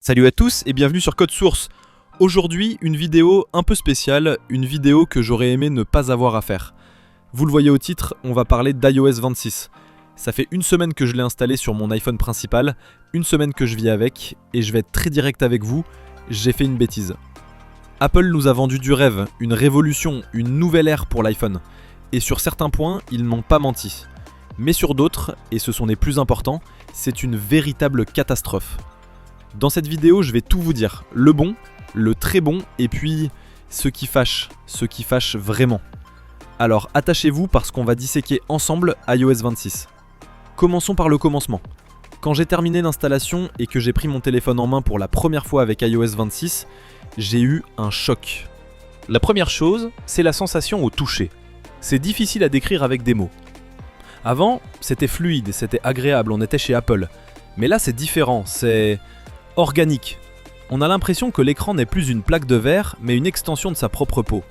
Salut à tous et bienvenue sur Code Source. Aujourd'hui, une vidéo un peu spéciale, une vidéo que j'aurais aimé ne pas avoir à faire. Vous le voyez au titre, on va parler d'iOS 26. Ça fait une semaine que je l'ai installé sur mon iPhone principal, une semaine que je vis avec, et je vais être très direct avec vous, j'ai fait une bêtise. Apple nous a vendu du rêve, une révolution, une nouvelle ère pour l'iPhone. Et sur certains points, ils n'ont pas menti. Mais sur d'autres, et ce sont les plus importants, c'est une véritable catastrophe. Dans cette vidéo, je vais tout vous dire, le bon, le très bon, et puis ce qui fâche vraiment. Alors attachez-vous parce qu'on va disséquer ensemble iOS 26. Commençons par le commencement. Quand j'ai terminé l'installation et que j'ai pris mon téléphone en main pour la première fois avec iOS 26, j'ai eu un choc. La première chose, c'est la sensation au toucher. C'est difficile à décrire avec des mots. Avant, c'était fluide, c'était agréable, on était chez Apple. Mais là, c'est différent, c'est organique. On a l'impression que l'écran n'est plus une plaque de verre, mais une extension de sa propre peau.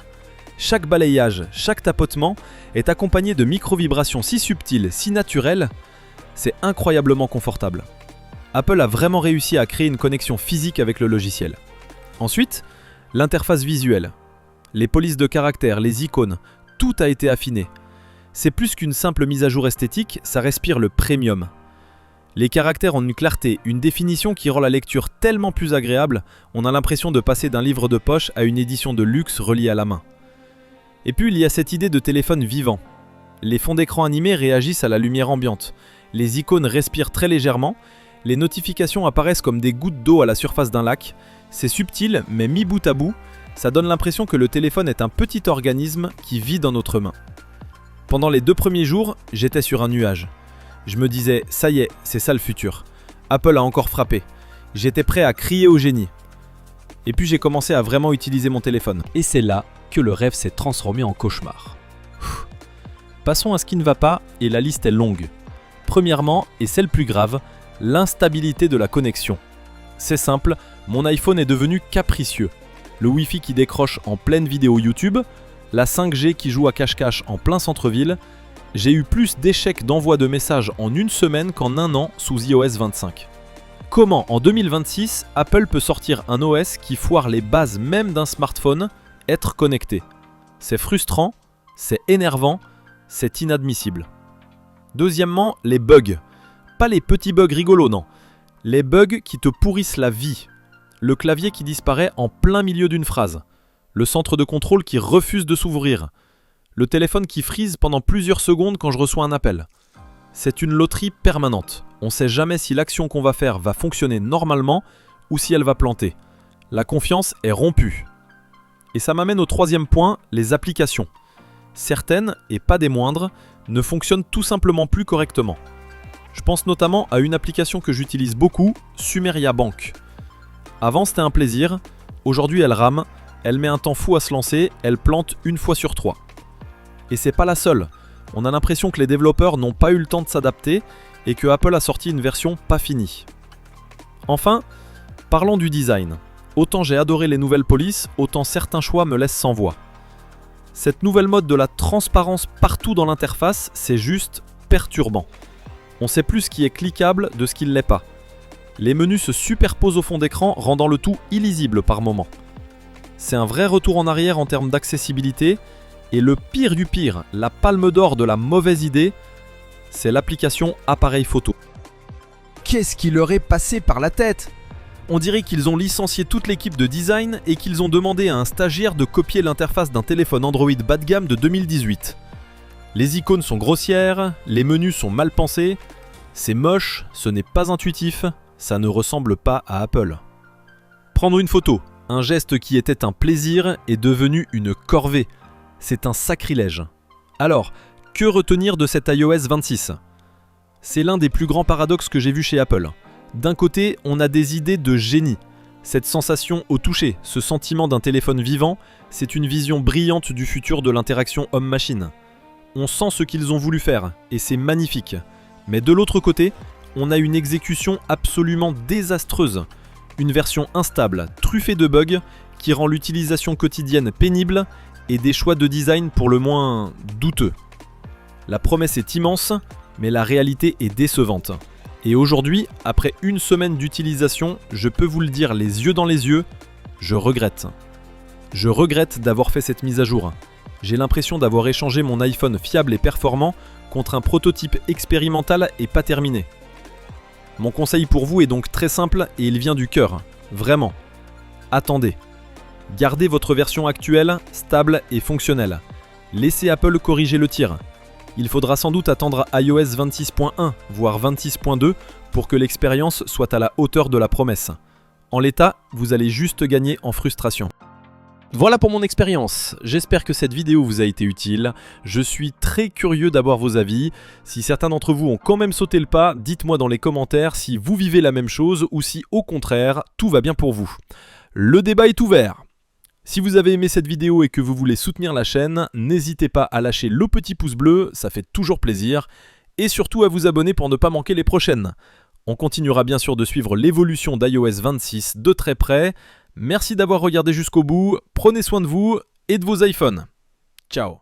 Chaque balayage, chaque tapotement est accompagné de micro-vibrations si subtiles, si naturelles, c'est incroyablement confortable. Apple a vraiment réussi à créer une connexion physique avec le logiciel. Ensuite, l'interface visuelle. Les polices de caractères, les icônes, tout a été affiné. C'est plus qu'une simple mise à jour esthétique, ça respire le premium. Les caractères ont une clarté, une définition qui rend la lecture tellement plus agréable, on a l'impression de passer d'un livre de poche à une édition de luxe reliée à la main. Et puis il y a cette idée de téléphone vivant. Les fonds d'écran animés réagissent à la lumière ambiante, les icônes respirent très légèrement, les notifications apparaissent comme des gouttes d'eau à la surface d'un lac, c'est subtil mais mis bout à bout, ça donne l'impression que le téléphone est un petit organisme qui vit dans notre main. Pendant les 2 premiers jours, j'étais sur un nuage. Je me disais, ça y est, c'est ça le futur. Apple a encore frappé. J'étais prêt à crier au génie. Et puis j'ai commencé à vraiment utiliser mon téléphone. Et c'est là que le rêve s'est transformé en cauchemar. Passons à ce qui ne va pas, et la liste est longue. Premièrement, et c'est le plus grave, l'instabilité de la connexion. C'est simple, mon iPhone est devenu capricieux. Le Wi-Fi qui décroche en pleine vidéo YouTube, la 5G qui joue à cache-cache en plein centre-ville. J'ai eu plus d'échecs d'envoi de messages en une semaine qu'en un an sous iOS 25. Comment en 2026, Apple peut sortir un OS qui foire les bases même d'un smartphone, être connecté? C'est frustrant, c'est énervant, c'est inadmissible. Deuxièmement, les bugs. Pas les petits bugs rigolos, non. Les bugs qui te pourrissent la vie. Le clavier qui disparaît en plein milieu d'une phrase. Le centre de contrôle qui refuse de s'ouvrir. Le téléphone qui freeze pendant plusieurs secondes quand je reçois un appel. C'est une loterie permanente. On ne sait jamais si l'action qu'on va faire va fonctionner normalement ou si elle va planter. La confiance est rompue. Et ça m'amène au troisième point, les applications. Certaines, et pas des moindres, ne fonctionnent tout simplement plus correctement. Je pense notamment à une application que j'utilise beaucoup, Sumeria Bank. Avant c'était un plaisir, aujourd'hui elle rame, elle met un temps fou à se lancer, elle plante 1 fois sur 3. Et c'est pas la seule. On a l'impression que les développeurs n'ont pas eu le temps de s'adapter et que Apple a sorti une version pas finie. Enfin, parlons du design. Autant j'ai adoré les nouvelles polices, autant certains choix me laissent sans voix. Cette nouvelle mode de la transparence partout dans l'interface, c'est juste perturbant. On sait plus ce qui est cliquable de ce qui ne l'est pas. Les menus se superposent au fond d'écran, rendant le tout illisible par moments. C'est un vrai retour en arrière en termes d'accessibilité. Et le pire du pire, la palme d'or de la mauvaise idée, c'est l'application appareil photo. Qu'est-ce qui leur est passé par la tête? On dirait qu'ils ont licencié toute l'équipe de design et qu'ils ont demandé à un stagiaire de copier l'interface d'un téléphone Android bas de gamme de 2018. Les icônes sont grossières, les menus sont mal pensés, c'est moche, ce n'est pas intuitif, ça ne ressemble pas à Apple. Prendre une photo, un geste qui était un plaisir est devenu une corvée. C'est un sacrilège. Alors, que retenir de cet iOS 26 ? C'est l'un des plus grands paradoxes que j'ai vu chez Apple. D'un côté, on a des idées de génie. Cette sensation au toucher, ce sentiment d'un téléphone vivant, c'est une vision brillante du futur de l'interaction homme-machine. On sent ce qu'ils ont voulu faire, et c'est magnifique. Mais de l'autre côté, on a une exécution absolument désastreuse. Une version instable, truffée de bugs, qui rend l'utilisation quotidienne pénible, et des choix de design pour le moins douteux. La promesse est immense, mais la réalité est décevante. Et aujourd'hui, après une semaine d'utilisation, je peux vous le dire les yeux dans les yeux, je regrette. Je regrette d'avoir fait cette mise à jour. J'ai l'impression d'avoir échangé mon iPhone fiable et performant contre un prototype expérimental et pas terminé. Mon conseil pour vous est donc très simple et il vient du cœur. Vraiment. Attendez. Gardez votre version actuelle, stable et fonctionnelle. Laissez Apple corriger le tir. Il faudra sans doute attendre iOS 26.1, voire 26.2 pour que l'expérience soit à la hauteur de la promesse. En l'état, vous allez juste gagner en frustration. Voilà pour mon expérience. J'espère que cette vidéo vous a été utile. Je suis très curieux d'avoir vos avis. Si certains d'entre vous ont quand même sauté le pas, dites-moi dans les commentaires si vous vivez la même chose ou si au contraire, tout va bien pour vous. Le débat est ouvert. Si vous avez aimé cette vidéo et que vous voulez soutenir la chaîne, n'hésitez pas à lâcher le petit pouce bleu, ça fait toujours plaisir, et surtout à vous abonner pour ne pas manquer les prochaines. On continuera bien sûr de suivre l'évolution d'iOS 26 de très près. Merci d'avoir regardé jusqu'au bout, prenez soin de vous et de vos iPhones. Ciao.